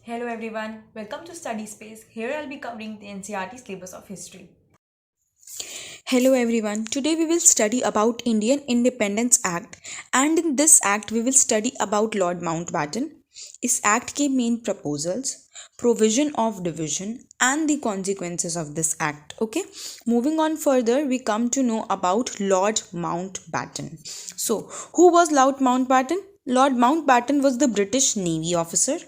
Hello everyone, welcome to Study Space. Here I'll be covering the NCERT syllabus of history. Hello everyone. Today we will study about Indian Independence Act and in this act we will study about Lord Mountbatten. इस act के main proposals provision of division and the consequences of this act. Okay, moving on further, we come to know about Lord Mountbatten. So who was Lord Mountbatten? Lord Mountbatten was the British Navy officer.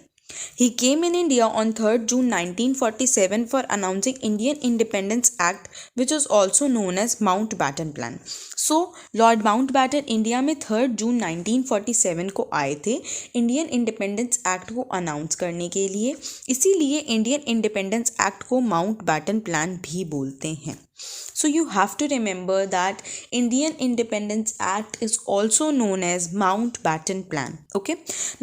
He came in India on 3rd June 1947 for announcing Indian Independence Act, which is also known as Mountbatten Plan. So, Lord Mountbatten India में 3rd जून 1947 को आए थे Indian independence act को announce करने के लिए. इसीलिए Indian independence act को माउंटबैटन प्लान भी बोलते हैं. So you have to remember that Indian Independence Act is also known as Mountbatten Plan. Okay.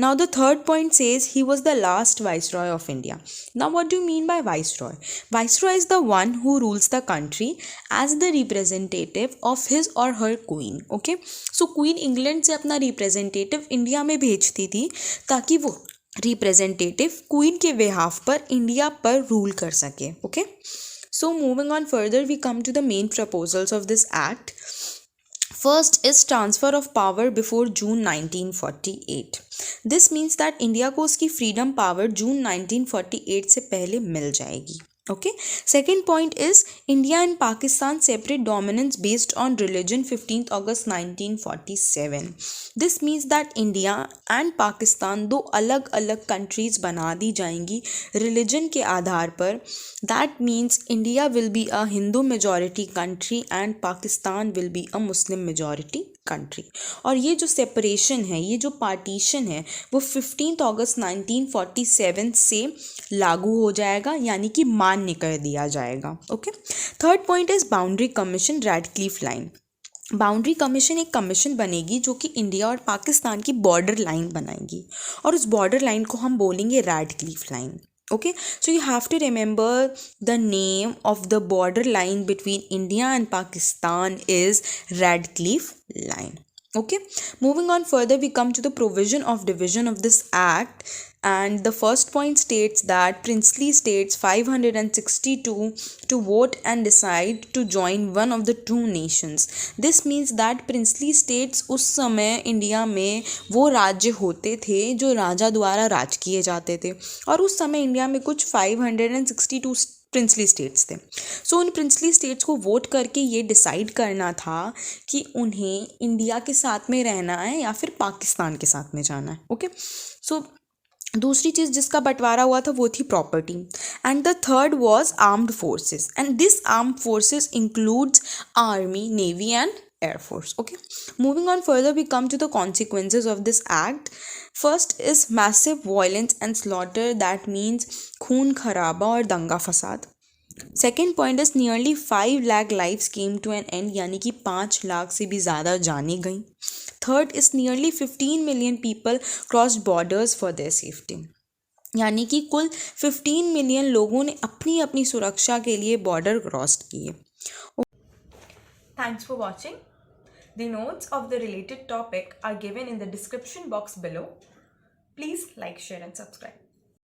Now the third point says he was the last Viceroy of India. Now what do you mean by Viceroy? Viceroy is the one who rules the country as the representative of his or her queen. Okay. So Queen England से अपना representative India में भेजती थी ताकि वो representative queen के behalf पर India पर रूल कर सके. Okay. So moving on further, we come to the main proposals of this act. First is transfer of power before June 1948. This means that India को उसकी freedom power June 1948 से पहले मिल जाएगी. Okay. Second point is India and Pakistan separate dominance based on religion 15th August 1947. This means that India and Pakistan दो अलग अलग countries बना दी जाएंगी religion के आधार पर. That means India will be a Hindu majority country and Pakistan will be a Muslim majority country. और ये जो separation है, ये जो partition है, वो 15th August 1947 से लागू हो जाएगा, यानी कि मान्य कर दिया जाएगा. Okay. Third point is boundary commission Radcliffe line. Boundary commission एक कमीशन बनेगी जो कि इंडिया और पाकिस्तान की बॉर्डर लाइन बनाएगी और उस बॉर्डर लाइन को हम बोलेंगे Radcliffe line. Okay, so you have to remember the name of the border line between India and Pakistan is Radcliffe Line. Okay, moving on further, we come to the provision of division of this act, and the first point states that princely states 562 to vote and decide to join one of the two nations. This means that princely states उस समय India में वो राज्य होते थे जो राजा द्वारा राज किए जाते थे और उस समय इंडिया में कुछ 562 प्रिंसली स्टेट्स थे. सो उन प्रिंसली स्टेट्स को वोट करके ये डिसाइड करना था कि उन्हें इंडिया के साथ में रहना है या फिर पाकिस्तान के साथ में जाना है. ओके. सो दूसरी चीज़ जिसका बंटवारा हुआ था वो थी property. And the third was armed forces and this armed forces includes army, navy and Air Force. Okay. Moving on further, we come to the consequences of this act. First is massive violence and slaughter. That means खून खराबा और दंगा फसाद. Second point is nearly 5 lakh lives came to an end, यानी कि 5 लाख से भी ज़्यादा जाने गई. Third is nearly 15 million people crossed borders for their safety. यानी कि कुल 15 मिलियन लोगों ने अपनी अपनी सुरक्षा के लिए बॉर्डर क्रॉस किए. Thanks for watching. The notes of the related topic are given in the description box below. Please like, share and subscribe.